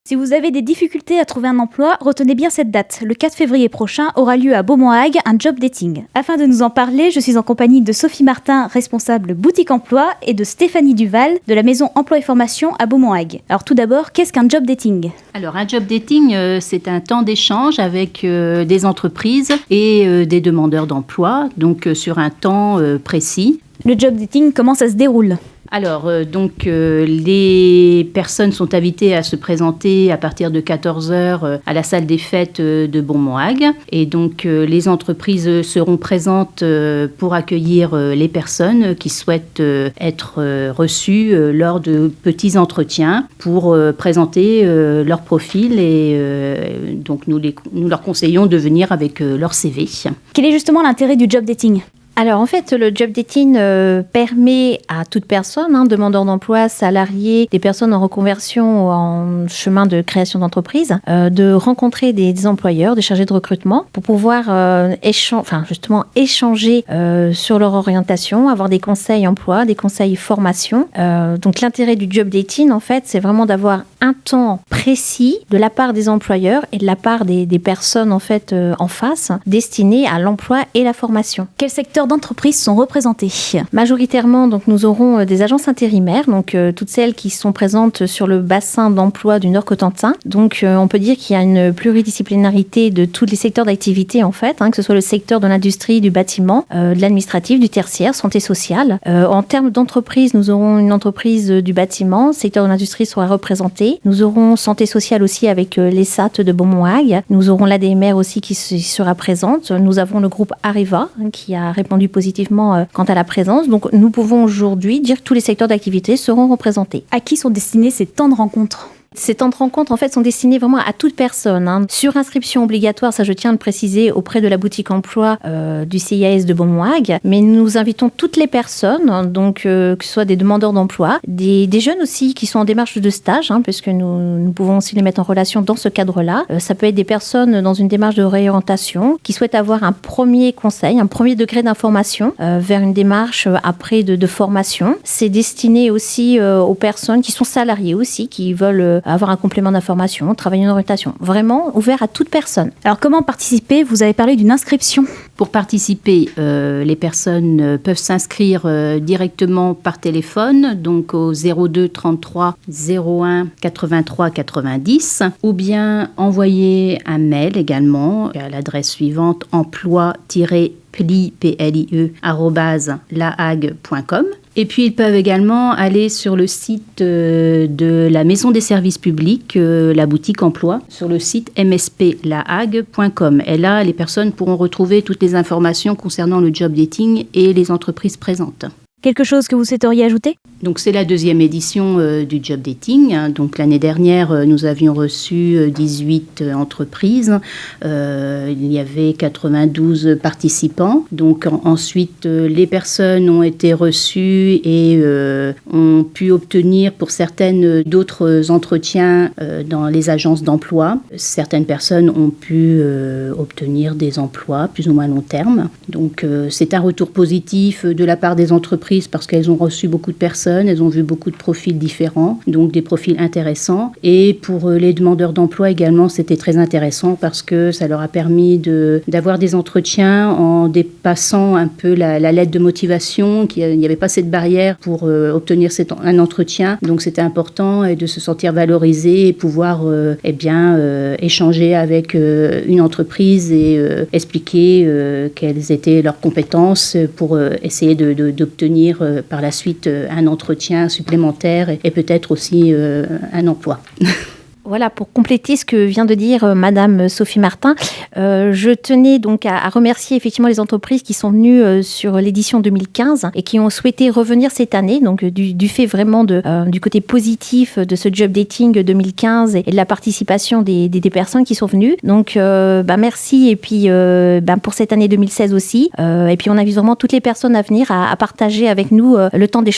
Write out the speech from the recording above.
Si vous avez des difficultés à trouver un emploi, retenez bien cette date. Le 4 février prochain aura lieu à Beaumont-Hague un job dating. Afin de nous en parler, je suis en compagnie de Sophie Martin, responsable boutique emploi, et de Stéphanie Duval de la maison emploi et formation à Beaumont-Hague. Alors tout d'abord, qu'est-ce qu'un job dating ? Alors un job dating, c'est un temps d'échange avec des entreprises et des demandeurs d'emploi, donc sur un temps précis. Le job dating, comment ça se déroule ? Alors, les personnes sont invitées à se présenter à partir de 14h à la salle des fêtes de Beaumont-Hague. Et donc, les entreprises seront présentes pour accueillir les personnes qui souhaitent être reçues lors de petits entretiens pour présenter leur profil. Et donc, nous leur conseillons de venir avec leur CV. Quel est justement l'intérêt du job dating ? Alors en fait, le job dating permet à toute personne, demandeur d'emploi, salarié, des personnes en reconversion ou en chemin de création d'entreprise, de rencontrer des employeurs, des chargés de recrutement pour pouvoir échanger sur leur orientation, avoir des conseils emploi, des conseils formation. Donc l'intérêt du job dating, en fait, c'est vraiment d'avoir un temps précis de la part des employeurs et de la part des personnes en fait en face, destinées à l'emploi et la formation. Quel secteur d'entreprises sont représentés ? Majoritairement, donc, nous aurons des agences intérimaires, donc toutes celles qui sont présentes sur le bassin d'emploi du Nord-Cotentin. Donc, on peut dire qu'il y a une pluridisciplinarité de tous les secteurs d'activité, en fait, que ce soit le secteur de l'industrie, du bâtiment, de l'administratif, du tertiaire, santé sociale. En termes d'entreprise, nous aurons une entreprise du bâtiment, le secteur de l'industrie sera représenté. Nous aurons santé sociale aussi avec l'ESAT de Beaumont-Hague. Nous aurons l'ADMR aussi qui sera présente. Nous avons le groupe Areva qui a répondu positivement quant à la présence. Donc, nous pouvons aujourd'hui dire que tous les secteurs d'activité seront représentés. À qui sont destinés ces temps de rencontres ? Ces temps de rencontre, en fait, sont destinés vraiment à toute personne. Sur inscription obligatoire, ça je tiens à le préciser, auprès de la boutique emploi du CIAS de Beaumont-Hague. Mais nous invitons toutes les personnes, donc que ce soit des demandeurs d'emploi, des jeunes aussi qui sont en démarche de stage, puisque nous pouvons aussi les mettre en relation dans ce cadre-là. Ça peut être des personnes dans une démarche de réorientation qui souhaitent avoir un premier conseil, un premier degré d'information vers une démarche après de formation. C'est destiné aussi aux personnes qui sont salariées aussi, qui veulent avoir un complément d'information, travailler en orientation. Vraiment ouvert à toute personne. Alors comment participer ? Vous avez parlé d'une inscription. Pour participer, les personnes peuvent s'inscrire directement par téléphone, donc au 02 33 01 83 90, ou bien envoyer un mail également à l'adresse suivante emploi-plie@lahague.com. Et puis, ils peuvent également aller sur le site de la Maison des services publics, la boutique emploi, sur le site msplahague.com. Et là, les personnes pourront retrouver toutes les informations concernant le job dating et les entreprises présentes. Quelque chose que vous souhaiteriez ajouter ? Donc, c'est la 2e édition du job dating. Donc, l'année dernière, nous avions reçu 18 entreprises. Il y avait 92 participants. Donc, ensuite, les personnes ont été reçues et ont pu obtenir pour certaines d'autres entretiens dans les agences d'emploi. Certaines personnes ont pu obtenir des emplois plus ou moins long terme. Donc, c'est un retour positif de la part des entreprises parce qu'elles ont reçu beaucoup de personnes, elles ont vu beaucoup de profils différents, donc des profils intéressants. Et pour les demandeurs d'emploi également, c'était très intéressant parce que ça leur a permis d'avoir des entretiens en dépassant un peu la lettre de motivation, qu'il n'y avait pas cette barrière pour obtenir un entretien. Donc c'était important et de se sentir valorisé et pouvoir échanger avec une entreprise et expliquer quelles étaient leurs compétences pour essayer d'obtenir par la suite un entretien supplémentaire et peut-être aussi un emploi. Voilà, pour compléter ce que vient de dire Madame Sophie Martin, je tenais donc à remercier effectivement les entreprises qui sont venues sur l'édition 2015 et qui ont souhaité revenir cette année, donc du fait vraiment du côté positif de ce job dating 2015 et de la participation des personnes qui sont venues. Donc merci et puis pour cette année 2016 aussi. Et puis on invite vraiment toutes les personnes à venir à partager avec nous le temps d'échange.